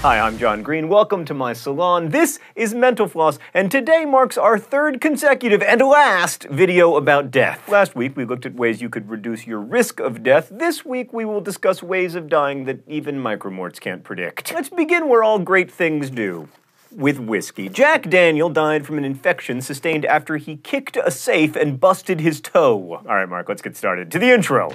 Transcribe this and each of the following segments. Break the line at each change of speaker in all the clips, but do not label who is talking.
Hi, I'm John Green. Welcome to my salon. This is Mental Floss, and today marks our third consecutive and last video about death. Last week, we looked at ways you could reduce your risk of death. This week, we will discuss ways of dying that even micromorts can't predict. Let's begin where all great things do. With whiskey. Jack Daniel died from an infection sustained after he kicked a safe and busted his toe. All right, Mark, let's get started. To the intro.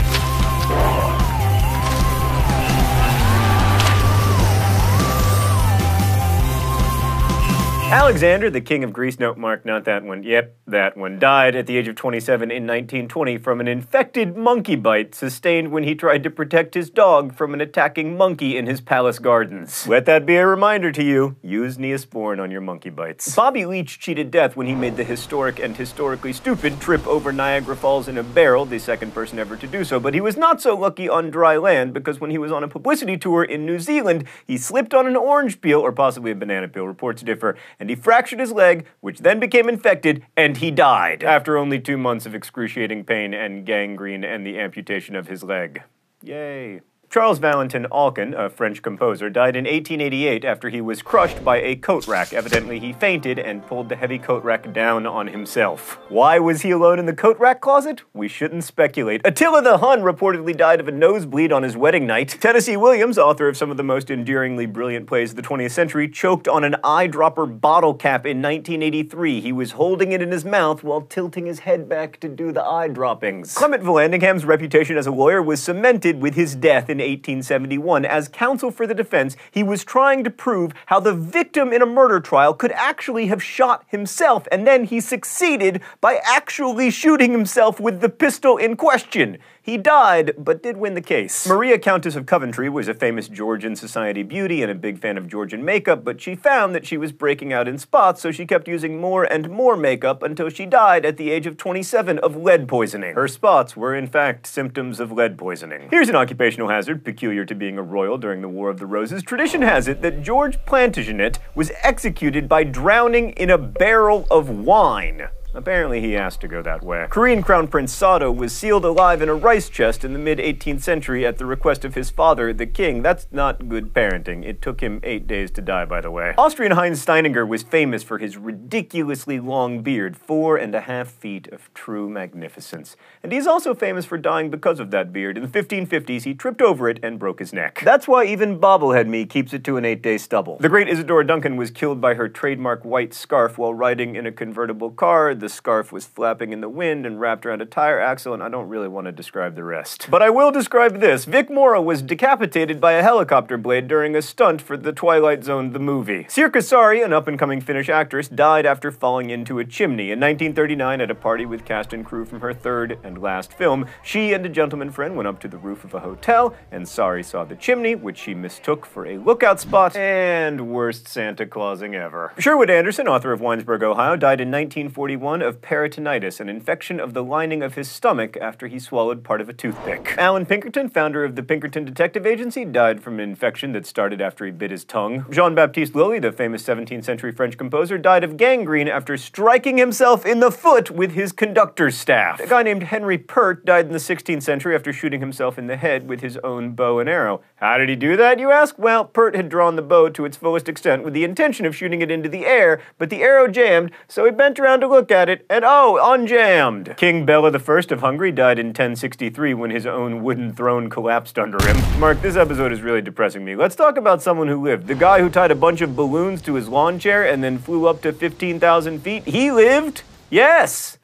Alexander, the king of Greece, no, Mark, not that one, yep, that one, died at the age of 27 in 1920 from an infected monkey bite sustained when he tried to protect his dog from an attacking monkey in his palace gardens. Let that be a reminder to you, use Neosporin on your monkey bites. Bobby Leach cheated death when he made the historic and historically stupid trip over Niagara Falls in a barrel, the second person ever to do so, but he was not so lucky on dry land because when he was on a publicity tour in New Zealand, he slipped on an orange peel, or possibly a banana peel, reports differ, and he fractured his leg, which then became infected, and he died after only 2 months of excruciating pain and gangrene and the amputation of his leg. Yay. Charles Valentin Alkan, a French composer, died in 1888 after he was crushed by a coat rack. Evidently, he fainted and pulled the heavy coat rack down on himself. Why was he alone in the coat rack closet? We shouldn't speculate. Attila the Hun reportedly died of a nosebleed on his wedding night. Tennessee Williams, author of some of the most endearingly brilliant plays of the 20th century, choked on an eyedropper bottle cap in 1983. He was holding it in his mouth while tilting his head back to do the eye droppings. Clement Vallandigham's reputation as a lawyer was cemented with his death in 1871. As counsel for the defense, he was trying to prove how the victim in a murder trial could actually have shot himself, and then he succeeded by actually shooting himself with the pistol in question. He died, but did win the case. Maria, Countess of Coventry, was a famous Georgian society beauty and a big fan of Georgian makeup, but she found that she was breaking out in spots, so she kept using more and more makeup until she died at the age of 27 of lead poisoning. Her spots were, in fact, symptoms of lead poisoning. Here's an occupational hazard peculiar to being a royal during the War of the Roses. Tradition has it that George Plantagenet was executed by drowning in a barrel of wine. Apparently he asked to go that way. Korean Crown Prince Sado was sealed alive in a rice chest in the mid-18th century at the request of his father, the king. That's not good parenting. It took him 8 days to die, by the way. Austrian Heinz Steininger was famous for his ridiculously long beard, 4.5 feet of true magnificence. And he's also famous for dying because of that beard. In the 1550s, he tripped over it and broke his neck. That's why even bobblehead me keeps it to an 8-day stubble. The great Isadora Duncan was killed by her trademark white scarf while riding in a convertible car. The scarf was flapping in the wind and wrapped around a tire axle, and I don't really want to describe the rest. But I will describe this. Vic Morrow was decapitated by a helicopter blade during a stunt for The Twilight Zone the movie. Sirka Sari, an up-and-coming Finnish actress, died after falling into a chimney. In 1939, at a party with cast and crew from her third and last film, she and a gentleman friend went up to the roof of a hotel, and Sari saw the chimney, which she mistook for a lookout spot, and worst Santa Clausing ever. Sherwood Anderson, author of Winesburg, Ohio, died in 1941 of peritonitis, an infection of the lining of his stomach after he swallowed part of a toothpick. Alan Pinkerton, founder of the Pinkerton Detective Agency, died from an infection that started after he bit his tongue. Jean-Baptiste Lully, the famous 17th century French composer, died of gangrene after striking himself in the foot with his conductor's staff. A guy named Henry Pert died in the 16th century after shooting himself in the head with his own bow and arrow. How did he do that, you ask? Well, Pert had drawn the bow to its fullest extent with the intention of shooting it into the air, but the arrow jammed, so he bent around to look at it, and oh, unjammed! King Bela I of Hungary died in 1063 when his own wooden throne collapsed under him. Mark, this episode is really depressing me. Let's talk about someone who lived. The guy who tied a bunch of balloons to his lawn chair and then flew up to 15,000 feet. He lived? Yes!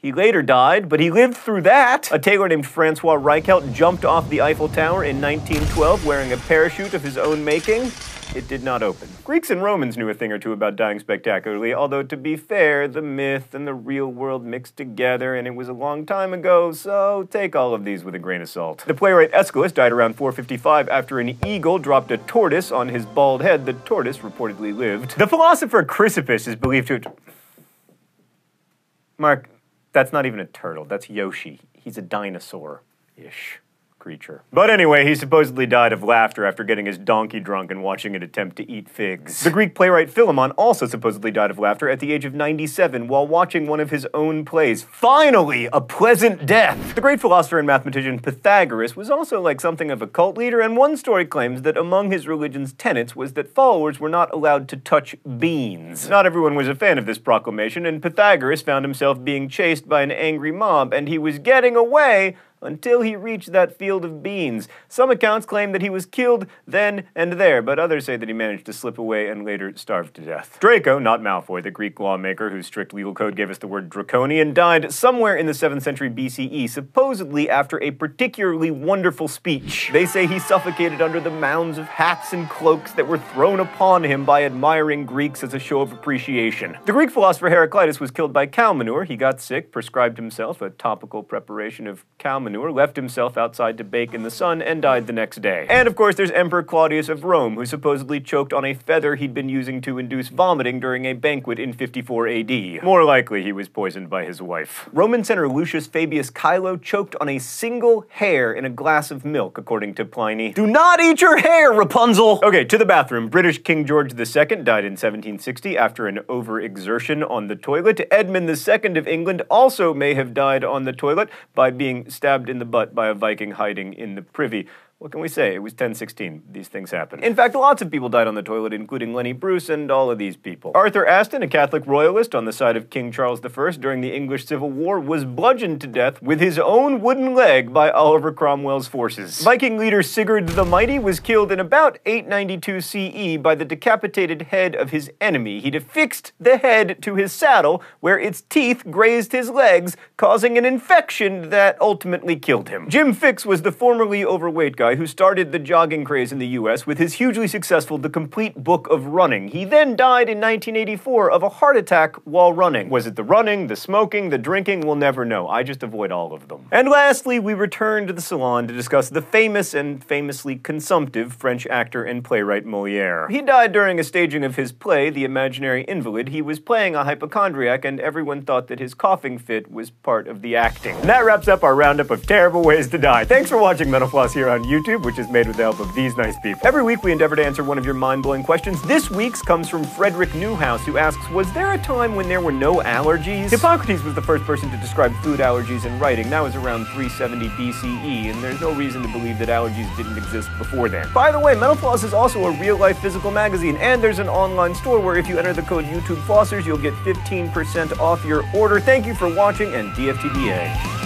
He later died, but he lived through that. A tailor named Francois Reichelt jumped off the Eiffel Tower in 1912 wearing a parachute of his own making. It did not open. Greeks and Romans knew a thing or two about dying spectacularly, although to be fair, the myth and the real world mixed together, and it was a long time ago, so take all of these with a grain of salt. The playwright Aeschylus died around 455 after an eagle dropped a tortoise on his bald head. The tortoise reportedly lived. The philosopher Chrysippus is believed to have... Mark, that's not even a turtle, that's Yoshi. He's a dinosaur-ish. creature. But anyway, he supposedly died of laughter after getting his donkey drunk and watching it attempt to eat figs. The Greek playwright Philemon also supposedly died of laughter at the age of 97 while watching one of his own plays. Finally, a pleasant death! The great philosopher and mathematician Pythagoras was also like something of a cult leader, and one story claims that among his religion's tenets was that followers were not allowed to touch beans. Not everyone was a fan of this proclamation, and Pythagoras found himself being chased by an angry mob, and he was getting away until he reached that field of beans. Some accounts claim that he was killed then and there, but others say that he managed to slip away and later starved to death. Draco, not Malfoy, the Greek lawmaker whose strict legal code gave us the word draconian, died somewhere in the 7th century BCE, supposedly after a particularly wonderful speech. They say he suffocated under the mounds of hats and cloaks that were thrown upon him by admiring Greeks as a show of appreciation. The Greek philosopher Heraclitus was killed by cow manure. He got sick, prescribed himself a topical preparation of cow manure, left himself outside to bake in the sun, and died the next day. And of course there's Emperor Claudius of Rome, who supposedly choked on a feather he'd been using to induce vomiting during a banquet in 54 AD. More likely he was poisoned by his wife. Roman senator Lucius Fabius Chilo choked on a single hair in a glass of milk, according to Pliny. Do not eat your hair, Rapunzel! Okay, to the bathroom. British King George II died in 1760 after an overexertion on the toilet. Edmund II of England also may have died on the toilet by being stabbed in the butt by a Viking hiding in the privy. What can we say? It was 1016. These things happen. In fact, lots of people died on the toilet, including Lenny Bruce and all of these people. Arthur Aston, a Catholic royalist on the side of King Charles I during the English Civil War, was bludgeoned to death with his own wooden leg by Oliver Cromwell's forces. Viking leader Sigurd the Mighty was killed in about 892 CE by the decapitated head of his enemy. He'd affixed the head to his saddle, where its teeth grazed his legs, causing an infection that ultimately killed him. Jim Fixx was the formerly overweight guy who started the jogging craze in the US with his hugely successful The Complete Book of Running. He then died in 1984 of a heart attack while running. Was it the running, the smoking, the drinking? We'll never know. I just avoid all of them. And lastly, we return to the salon to discuss the famous and famously consumptive French actor and playwright Molière. He died during a staging of his play, The Imaginary Invalid. He was playing a hypochondriac, and everyone thought that his coughing fit was part of the acting. And that wraps up our roundup of terrible ways to die. Thanks for watching Mental Floss here on YouTube, which is made with the help of these nice people. Every week we endeavor to answer one of your mind-blowing questions. This week's comes from Frederick Newhouse, who asks, was there a time when there were no allergies? Hippocrates was the first person to describe food allergies in writing. That was around 370 BCE, and there's no reason to believe that allergies didn't exist before then. By the way, Mental Floss is also a real-life physical magazine, and there's an online store where if you enter the code YouTubeFlossers, you'll get 15% off your order. Thank you for watching, and DFTBA.